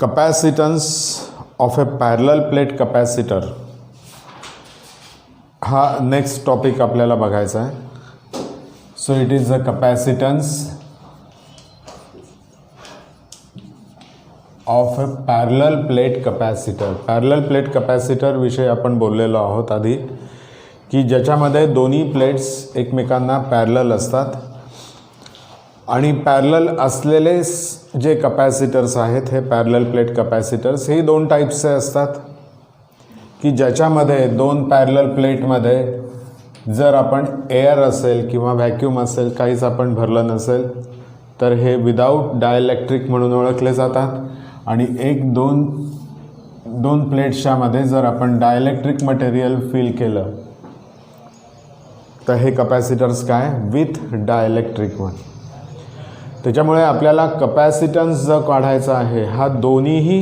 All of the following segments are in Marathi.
capacitance of a parallel plate capacitor हा नेक्स्ट टॉपिक आपल्याला बघायचा आहे. So it is the capacitance of a parallel plate capacitor. Parallel plate capacitor विषयी आपण बोललेलो आहोत आधी, की ज्याच्यामध्ये दोन्ही प्लेट्स एकमेकांना पॅरलल असतात आणि पॅरलल असलेले जे कपॅसिटर्स आहेत हे पॅरलल प्लेट कपॅसिटर्स हे दोन टाईप्सचे असतात, की ज्याच्यामध्ये दोन पॅरलल प्लेटमध्ये जर आपण एअर असेल किंवा व्हॅक्यूम असेल, काहीच आपण भरलं नसेल, तर हे विदाऊट डायइलेक्ट्रिक म्हणून ओळखले जातात. आणि दोन प्लेट्सच्या मध्ये जर आपण डायइलेक्ट्रिक मटेरियल फिल केलं तर हे कपॅसिटर्स काय विथ डायइलेक्ट्रिक वन. त्याच्यामुळे आपल्याला कपॅसिटन्स जर काढायचा आहे हा दोन्हीही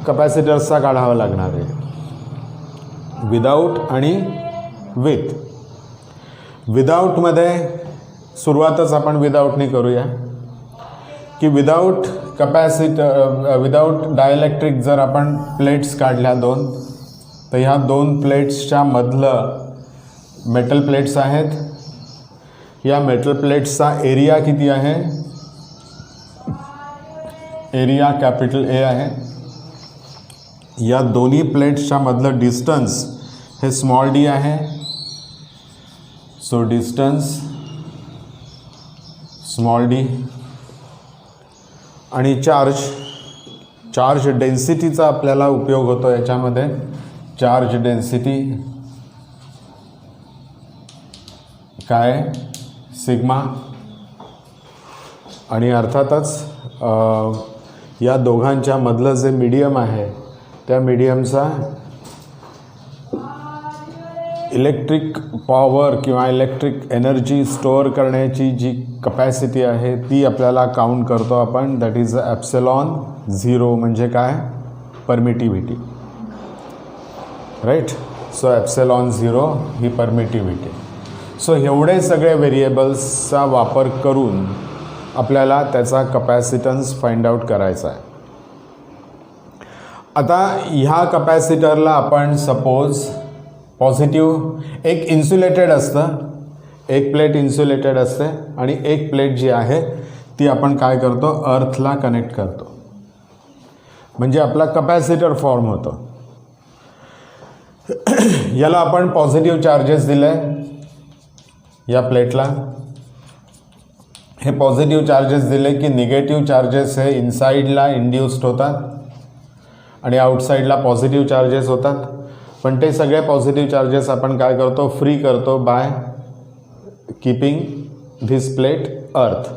कपॅसिटर्सचा काढावा लागणार आहे, विदाऊट आणि विथ. विदाऊटमध्ये सुरुवातच आपण विदाऊटनी करूया, की विदाऊट विदाऊट डायइलेक्ट्रिक जर आपण प्लेट्स काढल्या दोन, तर ह्या दोन प्लेट्सच्या मधलं मेटल प्लेट्स आहेत. या मेटल प्लेट्सचा एरिया किती आहे? एरिया कॅपिटल ए आहे. या दोन्ही प्लेट्सच्या मधलं डिस्टन्स हे स्मॉल डी आहे. So distance small D. आणि चार्ज डेन्सिटीचा आपल्याला उपयोग होतो याच्यामध्ये. चार्ज डेन्सिटी काय? सिग्मा. आणि अर्थातच या दोघांच्या मधलं जे मीडियम आहे त्या मीडियमचा इलेक्ट्रिक पॉवर किंवा इलेक्ट्रिक एनर्जी स्टोअर करण्याची जी कपॅसिटी आहे ती आपल्याला काउंट करतो आपण. That is epsilon zero. म्हणजे काय? Permittivity. Right. So epsilon zero ही परमिटिव्हिटी. सो एवढे सगळे व्हेरिएबल्सचा वापर करून आपल्याला त्याचा कपॅसिटन्स फाइंड आउट करायचा आहे. आता ह्या कपॅसिटरला आपण सपोज पॉझिटिव्ह एक इन्सुलेटेड असतं, एक प्लेट इन्सुलेटेड असते आणि एक प्लेट जी आहे ती आपण काय करतो? अर्थला कनेक्ट करतो. म्हणजे आपला कपॅसिटर फॉर्म होतो. याला आपण पॉझिटिव्ह चार्जेस दिले या प्लेटला. हे पॉझिटिव्ह चार्जेस दिले की निगेटिव्ह चार्जेस हे इनसाइडला इंड्यूस्ड होतात आणि आउटसाइडला पॉझिटिव्ह चार्जेस होतात. पण ते सगळे पॉझिटिव्ह चार्जेस आपण काय करतो? फ्री करतो बाय कीपिंग धिस प्लेट अर्थ.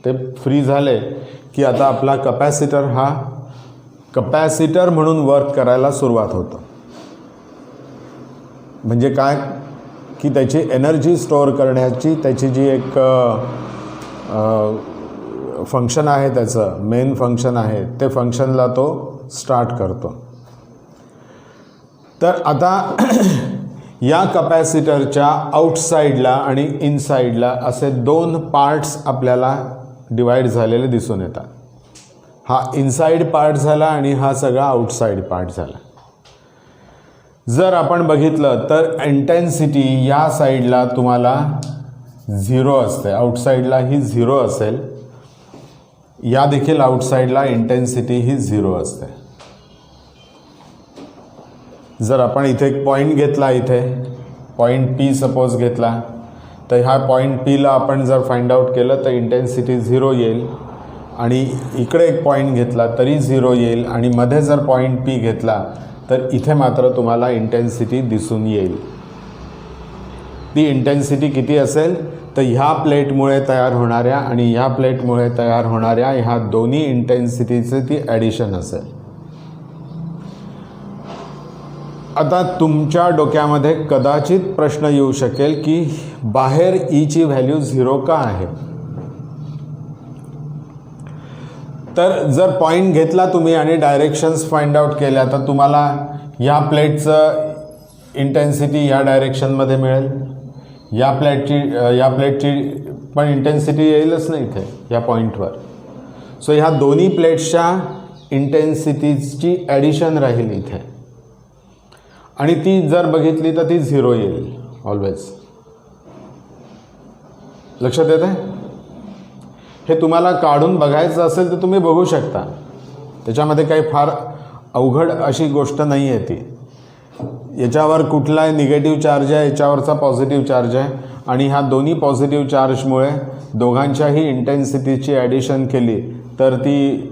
ते फ्री झाले की आता आपला कपॅसिटर हा कपॅसिटर म्हणून वर्क करायला सुरुवात होतं. म्हणजे काय? की त्याची एनर्जी स्टोअर करण्याची त्याची जी एक फंक्शन आहे, त्याचं मेन फंक्शन आहे, ते फंक्शनला तो स्टार्ट करतो. तर आता या कपॅसिटरच्या आउटसाईडला आणि इनसाईडला असे दोन पार्ट्स आपल्याला डिवाईड झालेले दिसून येतात. हा इनसाईड पार्ट झाला आणि हा सगळा आउटसाईड पार्ट झाला. जर आपण बघितलं तर इंटेन्सिटी या साईडला तुम्हाला झिरो असते, आउटसाईडला ही झिरो असेल. या देखील आउटसाईडला इंटेन्सिटी ही झिरो असते. जर आपण इथे एक पॉईंट घेतला, इथे पॉईंट पी सपोज घेतला, तर ह्या पॉईंट पीला आपण जर फाइंड आउट केलं तर इंटेन्सिटी झिरो येईल. आणि इकडे एक पॉईंट घेतला तरी झिरो येईल. आणि मध्ये जर पॉईंट पी घेतला तर इथे मात्र तुम्हाला इंटेन्सिटी दिसून येईल. ती इंटेन्सिटी किती असेल? तर ह्या प्लेटमुळे तयार होणाऱ्या आणि ह्या प्लेटमुळे तयार होणाऱ्या ह्या दोन्ही इंटेन्सिटीचे ती ॲडिशन असेल. आता तुमच्या डोक्यामध्ये कदाचित प्रश्न येऊ शकेल की बाहेर ईची व्हॅल्यू झिरो का आहे? तर जर पॉईंट घेतला तुम्ही आणि डायरेक्शन्स फाइंड आउट केल्या तर तुम्हाला या प्लेटचं इंटेन्सिटी या डायरेक्शनमध्ये मिळेल. या प्लेटची पण इंटेन्सिटी येईलच नाही इथे या पॉईंटवर. सो ह्या दोन्ही प्लेट्सच्या इंटेन्सिटीजची ॲडिशन राहील इथे, आणि ती जर बघितली तर ती 0 येईल ऑलवेज. लक्षात येत आहे? हे तुम्हाला काढून बघायचं असेल तर तुम्ही बघू शकता, त्याच्यामध्ये काही फार अवघड अशी गोष्ट नाही आहे ती. याच्यावर कुठलाही निगेटिव्ह चार्ज आहे, याच्यावरचा पॉझिटिव्ह चार्ज आहे, आणि ह्या दोन्ही पॉझिटिव्ह चार्जमुळे दोघांच्याही इंटेन्सिटीची ॲडिशन केली तर ती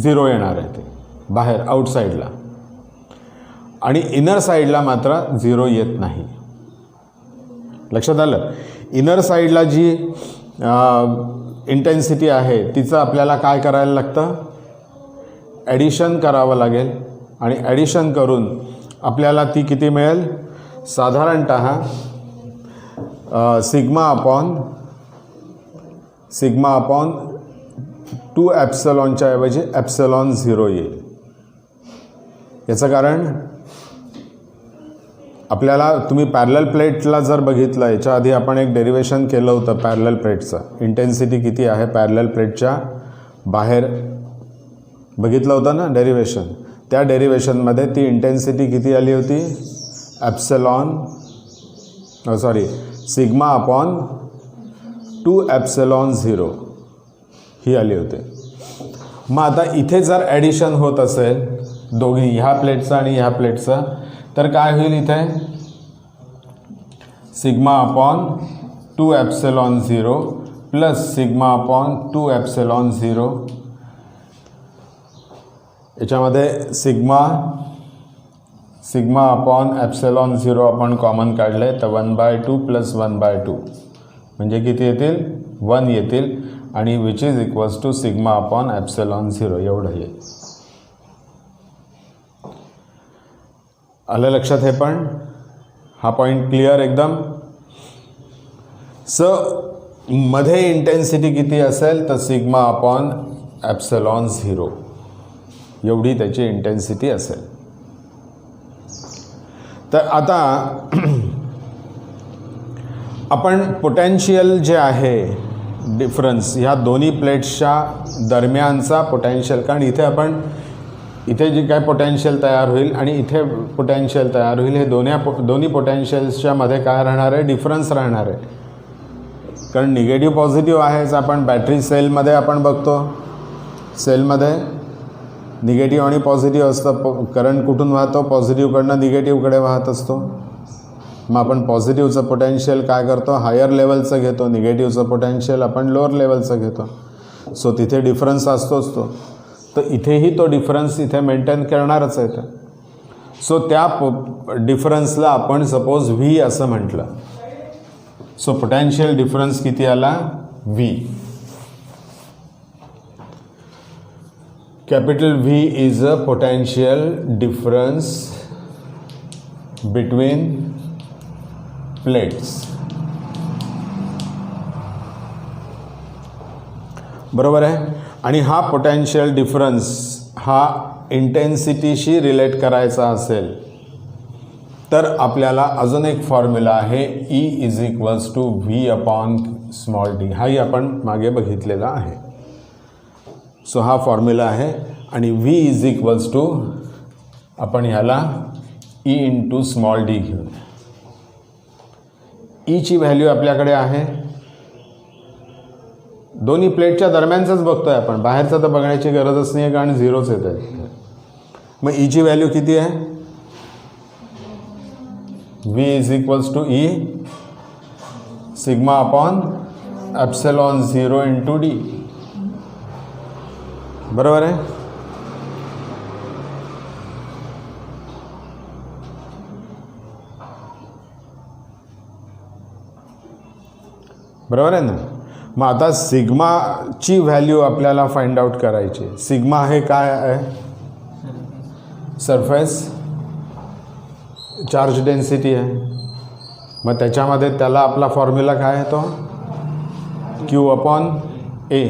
0 येणार आहे, ते बाहेर आउटसाईडला, आणि इनर साईडला मात्र 0 येत नाही. लक्षात आलं? इनर साईडला जी इंटेन्सिटी आहे तिचं आपल्याला काय करायला लागतं, ॲडिशन करावं लागेल, आणि ॲडिशन करून आपल्याला ती किती मिळेल, साधारणतः सिग्मा अपॉन 2 ॲप्सिलॉनच्या ऐवजी ॲप्सिलॉन 0 येईल. याचं कारण आपल्याला, तुम्ही पॅरलल प्लेटला जर बघितलं, याच्या आधी आपण एक डेरिवेशन केलं होतं पॅरलल प्लेटचं, इंटेन्सिटी किती आहे पॅरलल प्लेटच्या बाहेर बघितलं होतं ना डेरिवेशन. त्या डेरिवेशनमध्ये ती इंटेन्सिटी किती आली होती, सिग्मा अपॉन 2 ॲप्सिलॉन 0 ही आली होती. मग आता इथे जर ॲडिशन होत असेल दोघी, ह्या प्लेटचं आणि ह्या प्लेटचं, तर काय होईल इथे, sigma upon 2 ॲप्सिलॉन 0 plus sigma upon 2 ॲप्सिलॉन 0. याच्यामध्ये सिग्मा अपॉन ॲप्सिलॉन 0 आपण कॉमन काढले तर 1/2 प्लस 1/2 म्हणजे किती येतील, 1 येतील, आणि which is equals to sigma upon epsilon 0 एवढं येईल. आलं लक्षात? हे पण हा पॉईंट क्लिअर एकदम. मध्ये इंटेन्सिटी किती असेल तर सिग्मा अपॉन ॲप्सिलॉन 0 एवढी त्याची इंटेन्सिटी असेल. तर आता आपण पोटेन्शियल जे आहे डिफरन्स ह्या दोन्ही प्लेट्सच्या दरम्यानचा पोटेन्शियल, कारण इथे जे काय पोटेन्शियल तयार होईल आणि इथे पोटेन्शियल तयार होईल, हे दोन्ही पोटेन्शियल्सच्या मध्ये काय राहणार आहे, डिफरन्स राहणार आहे. कारण निगेटिव्ह पॉझिटिव्ह आहेच. आपण बॅटरी सेलमध्ये आपण बघतो, सेलमध्ये निगेटिव्ह आणि पॉझिटिव्ह असतं. करंट कुठून वाहतो, पॉझिटिव्हकडनं निगेटिव्हकडे वाहत असतो. मग आपण पॉझिटिव्हचं पोटेन्शियल काय करतो, हायर लेवलचं घेतो, निगेटिव्हचं पोटेन्शियल आपण लोअर लेवलचं घेतो. सो तिथे डिफरन्स असतोच तो. तर इथेही तो डिफरन्स इथे मेंटेन करणारच आहे. सो त्या डिफरन्सला आपण सपोज व्ही असं म्हटलं. सो पोटेन्शियल डिफरन्स किती आला, V. Capital V is a potential difference between plates. बरोबर आहे. आणि हा पोटेन्शियल डिफरन्स हा इंटेन्सिटीशी रिलेट करायचा असेल तर आपल्याला अजून एक फॉर्म्युला आहे, E is equals to V upon small D. हाही आपण मागे बघितलेला आहे. सो हा फॉर्म्युला आहे, आणि V इज इक्वल्स टू आपण ह्याला E इंटू स्मॉल डी घेऊन. ईची व्हॅल्यू आपल्याकडे आहे, दोन्ही प्लेटच्या दरम्यानच बघतोय आपण, बाहेरचं तर बघण्याची गरजच नाही आहे कारण 0च येत आहे. मग ईची व्हॅल्यू किती आहे, V is equals to E sigma upon epsilon 0 into D. बरोबर आहे. बरोबर आहे ना. मग आता सिग्माची व्हॅल्यू आपल्याला फाइंड आउट करायची. सिग्मा हे काय आहे, सरफेस चार्ज डेन्सिटी आहे. मग त्याच्यामध्ये त्याला आपला फॉर्म्युला काय आहे, तो Q upon A.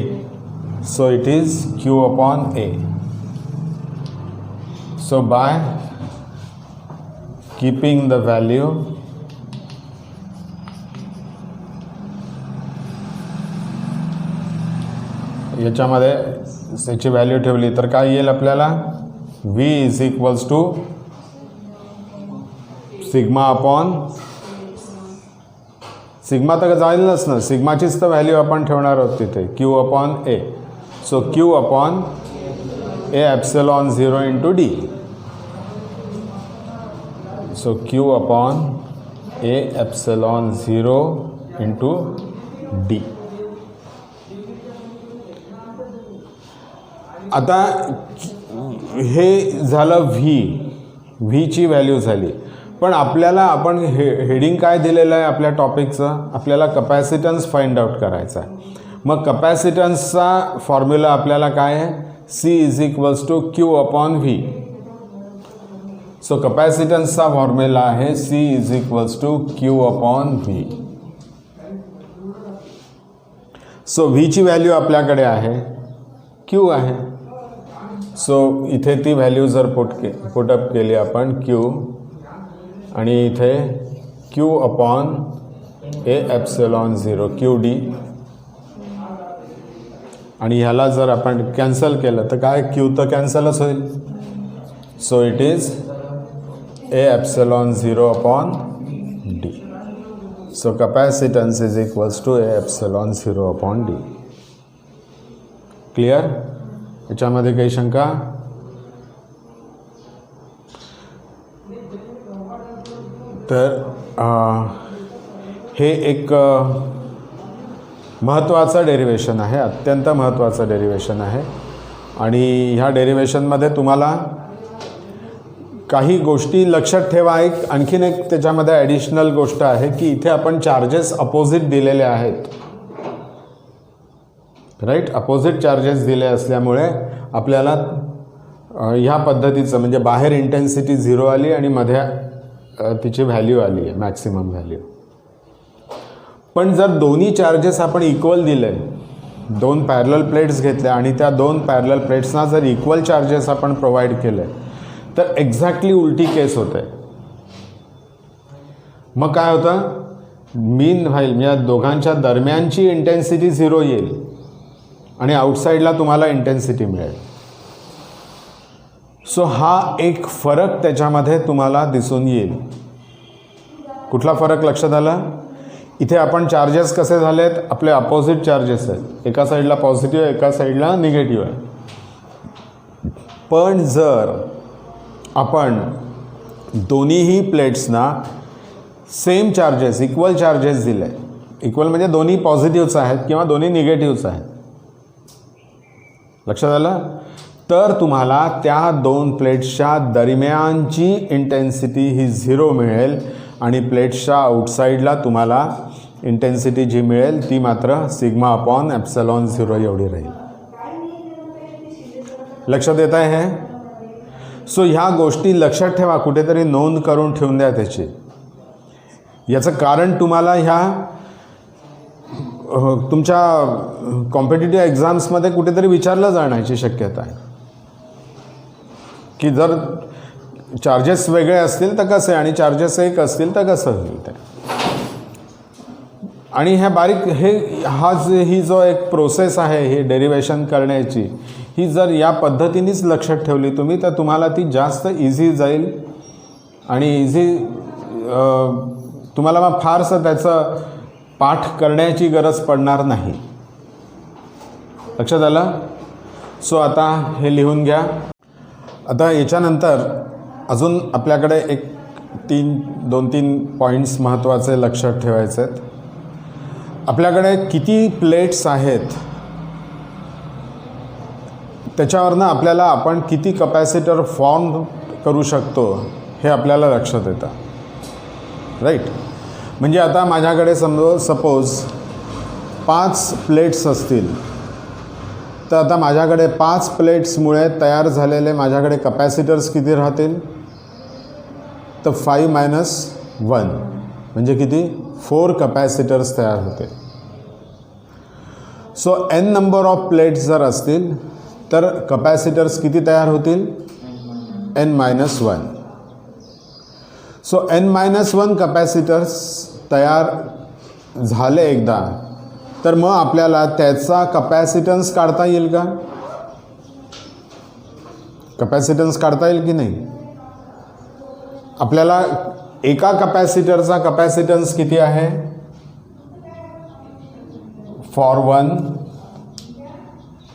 So it is Q upon A. So by keeping the value याच्यामध्ये याची व्हॅल्यू ठेवली तर काय येईल आपल्याला, V is equals to sigma upon sigma तर जाईलच ना, सिग्माचीच तर व्हॅल्यू आपण ठेवणार आहोत तिथे, क्यू अपॉन ए. सो क्यू अपॉन ए epsilon 0 into D. So Q upon ए एप्सिलॉन 0 इंटू डी. आता हे झालं व्हीची व्हॅल्यू झाली. पण आपल्याला आपण हेडिंग काय दिलेलं आहे आपल्या टॉपिकचं, आपल्याला कपॅसिटन्स फाइंड आउट करायचा आहे. मग कपॅसिटन्सचा फॉर्म्युला आपल्याला काय आहे, C is equals to Q upon V. So कपॅसिटन्सचा फॉर्म्युला आहे C is equals to Q upon V. So व्हीची व्हॅल्यू आपल्याकडे आहे, क्यू आहे. सो इथे ती व्हॅल्यू जर पुटअप केली आपण क्यू, आणि इथे क्यू अपॉन ए एप्सिलॉन 0 क्यू डी, आणि ह्याला जर आपण कॅन्सल केलं तर काय, क्यू तर कॅन्सलच होईल. So it is A epsilon 0 upon D. So capacitance is equals to A epsilon 0 upon D. Clear? याच्यामध्ये काही शंका? तर हे एक महत्त्वाचं डेरिवेशन आहे, अत्यंत महत्त्वाचं डेरिवेशन आहे. आणि ह्या डेरिवेशनमध्ये तुम्हाला काही गोष्टी लक्षात ठेवा. आणखीन एक त्याच्यामध्ये ॲडिशनल गोष्ट आहे की इथे आपण चार्जेस अपोजिट दिलेले आहेत, राईट. अपोजिट चार्जेस दिले असल्यामुळे आपल्याला ह्या पद्धतीचं म्हणजे बाहेर इंटेन्सिटी 0 आली आणि मध्ये तिची व्हॅल्यू आली आहे, मॅक्सिमम व्हॅल्यू. पण जर दोन्ही चार्जेस आपण इक्वल दिले, दोन पॅरलल प्लेट्स घेतल्या आणि त्या दोन पॅरलल प्लेट्सना जर इक्वल चार्जेस आपण प्रोव्हाइड केले तर एक्झॅक्टली उलटी केस होते. मग काय होतं, मीन व्हाईल या दोघांच्या दरम्यानची इंटेन्सिटी 0 येईल आणि आउटसाईडला तुम्हाला इंटेन्सिटी मिळेल. सो हा एक फरक त्याच्यामध्ये तुम्हाला दिसून येईल. कुठला फरक लक्षात आला? इथे आपण चार्जेस कसे झालेत, आपले अपोजिट चार्जेस आहेत, एका साईडला पॉझिटिव्ह आहे, एका साईडला निगेटिव्ह आहे. पण जर आपण दोन्हीही प्लेट्सना सेम चार्जेस, इक्वल चार्जेस दिले, इक्वल म्हणजे दोन्ही पॉझिटिव्हच आहेत किंवा दोन्ही निगेटिव्हच आहेत, लक्षात आलं, तर तुम्हाला त्या दोन प्लेट्सच्या दरम्यानची इंटेन्सिटी ही 0 मिळेल आणि प्लेट्सच्या आउटसाईडला तुम्हाला इंटेन्सिटी जी मिळेल ती मात्र सिग्मा अपॉन एप्सिलॉन 0 एवढी राहील. लक्षात येत आहे हे? सो ह्या गोष्टी लक्षात ठेवा, कुठेतरी नोंद करून ठेवून द्या त्याची. याचं कारण तुम्हाला ह्या तुमच्या कॉम्पिटिटिव्ह एक्झाम्समध्ये कुठेतरी विचारलं जाण्याची शक्यता आहे की जर चार्जेस वेगळे असतील तर कसे आणि चार्जेस एक असतील तर कसं होईल ते. आणि ह्या बारीक ही जो एक प्रोसेस आहे ही डेरिवेशन करण्याची, ही जर या पद्धतीनेच लक्षात ठेवली तुम्ही तर तुम्हाला ती जास्त इझी जाईल आणि तुम्हाला मग फारसं त्याचं पाठ करण्याची गरज पडणार नाही. लक्षात आलं? सो आता हे लिहून घ्या. आता याच्यानंतर अजून आपल्याकडे एक 2-3 पॉईंट्स महत्त्वाचे लक्षात ठेवायचे आहेत. आपल्याकडे किती प्लेट्स आहेत त्याच्यावरनं आपल्याला आपण किती कपॅसिटर फॉर्म करू शकतो हे आपल्याला लक्षात येतं, राईट. म्हणजे आता माझ्याकडे सपोज 5 प्लेट्स असतील तर आता माझ्याकडे 5 प्लेट्समुळे तयार झालेले माझ्याकडे कपॅसिटर्स किती राहतील, तर 5 - 1 म्हणजे किती, 4 कपॅसिटर्स तयार होते. So n number of plates जर असतील तर कपॅसिटर्स किती तयार होतील, n - 1. सो n - 1 कपॅसिटर्स तयार झाले एकदा तर मग आपल्याला त्याचा कपॅसिटन्स काढता येईल का? कपॅसिटन्स काढता येईल की नाही? आपल्याला एका कपॅसिटरचा कपॅसिटन्स किती आहे? फॉर वन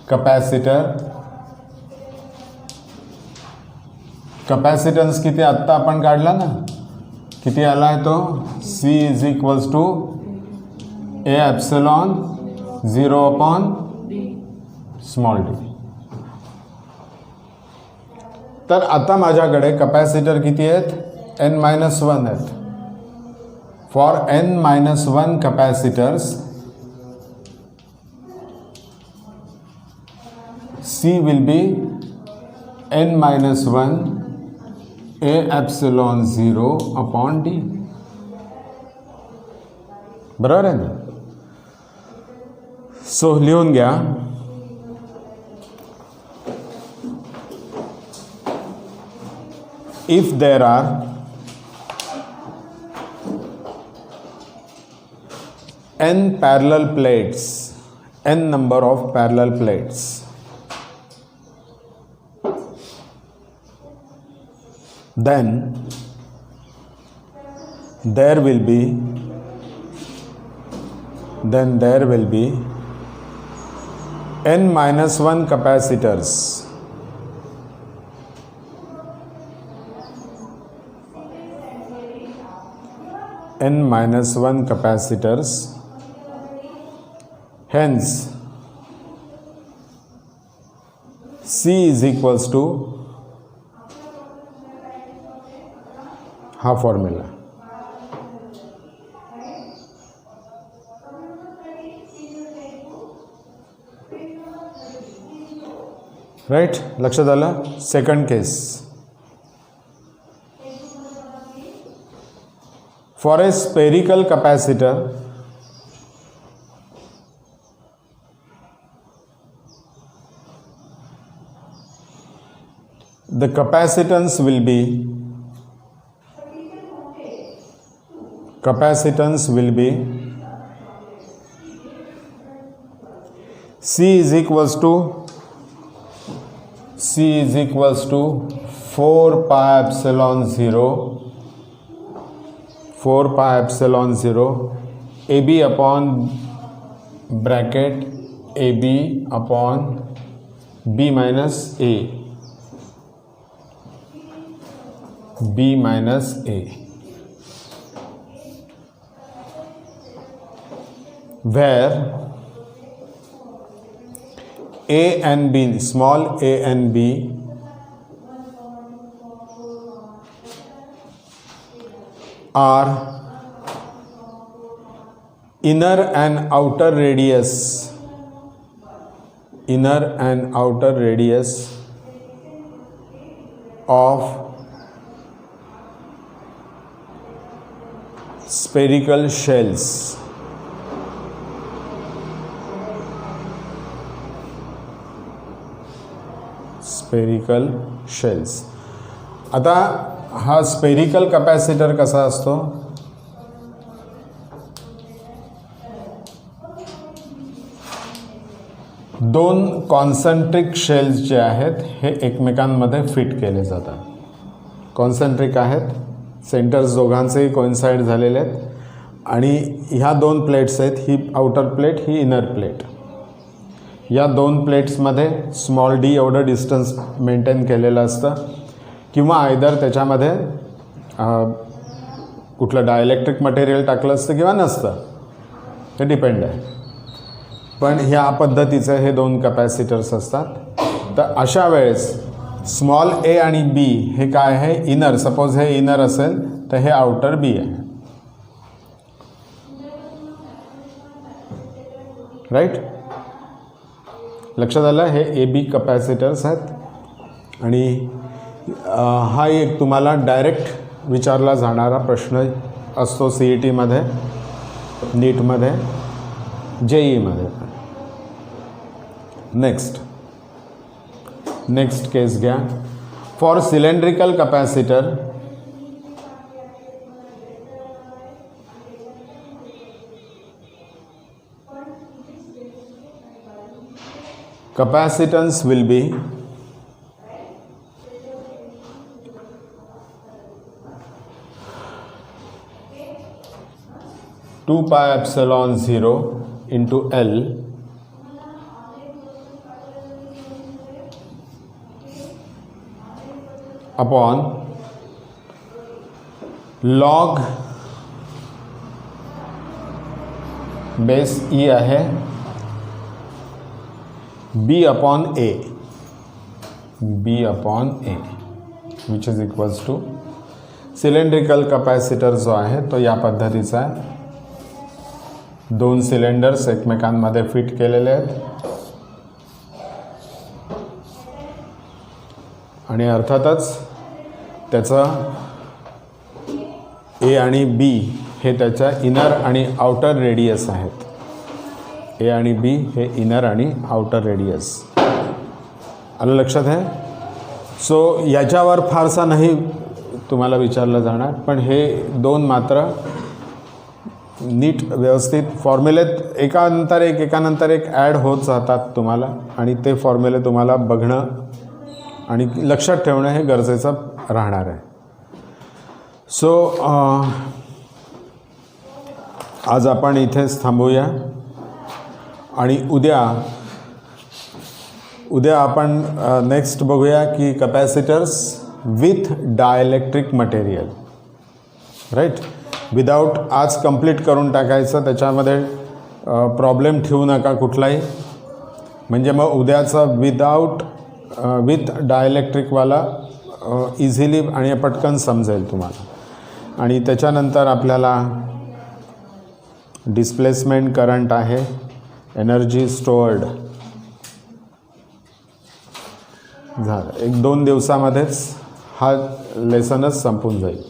कपॅसिटर कपॅसिटन्स किती आत्ता आपण काढला ना, किती आला आहे तो? C is equals to A epsilon 0 upon small d. तर आता माझ्याकडे कपॅसिटर किती आहेत? n-1 आहेत. For n-1 capacitors C will be n-1 A epsilon 0 upon d. बरोबर आहे ना? सो लिहून घ्या. If there are n parallel plates, n number of parallel plates, then there will be n-1 capacitors. n-1 capacitors. Hence, C is equals to हा फॉर्म्युला. राइट? लक्षात आलं? Second case. For a spherical capacitor, the capacitance will be C is equals to 4 pi epsilon 0 AB upon bracket AB upon B minus A, where A and B, small a and B are inner and outer radius of spherical shells. आता हा स्पेरिकल कपॅसिटर कसा असतो? दोन कॉन्सेंट्रिक शेल्स जे आहेत हे एकमेकांमध्ये फिट केले जातात. कॉन्सेंट्रिक आहेत, सेंटर्स दोघांचेही कोइन्साइड झालेले आहेत आणि ह्या दोन प्लेट्स आहेत, ही आउटर प्लेट, ही इनर प्लेट. या दोन प्लेट्समध्ये स्मॉल डी एवढं डिस्टन्स मेंटेन केलेलं असतं किंवा आयदर त्याच्यामध्ये कुठलं डायलेक्ट्रिक मटेरियल टाकलं असतं किंवा नसतं, ते डिपेंड आहे. पण ह्या पद्धतीचे हे दोन कपॅसिटर्स असतात. तर अशा वेळेस स्मॉल ए आणि बी हे काय आहे? इनर. सपोज हे इनर असेल तर हे आउटर बी आहे. राईट? लक्षात आलं? हे ए बी कपॅसिटर्स आहेत आणि हा एक तुम्हाला डायरेक्ट विचारला जाणारा प्रश्न असतो CETमध्ये, नीटमध्ये, JEEमध्ये. नेक्स्ट केस घ्या. For cylindrical capacitor Capacitance will be two pi epsilon 0 into L upon log base E आहे B upon A which is equals to cylindrical capacitor जो आहे तो या पद्धतीचा आहे. दोन सिलेंडर्स एकमेकांमध्ये फिट केलेले आहेत आणि अर्थातच त्याचा ए आणि बी हे त्याच्या इनर आणि आउटर रेडियस आहेत. ए आणि बी हे इनर आणि आउटर रेडियस. आलं लक्षात आहे. सो याच्यावर फारसा नाही तुम्हाला विचारलं जाणार, पण हे दोन मात्र नीट व्यवस्थित फॉर्म्युलेत एकानंतर एक ॲड होत जातात तुम्हाला, आणि ते फॉर्म्युले तुम्हाला बघणं आणि लक्षात ठेवणं हे गरजेचं राहणार आहे. सो आज आपण इथेच थांबूया आणि उद्या आपण नेक्स्ट बघूया की capacitors with dielectric material. Right. Without आज कंप्लीट करून टाकायचं, त्याच्यामध्ये प्रॉब्लेम ठेवू नका कुठलाही. म्हणजे मग उद्याचा विथ डायलेक्ट्रिकवाला इझिली आणि पटकन समजेल तुम्हाला. आणि त्याच्यानंतर आपल्याला डिस्प्लेसमेंट करंट आहे, एनर्जी स्टोअर्ड झालं. 1-2 दिवसामध्येच हा लेसनच संपून जाईल.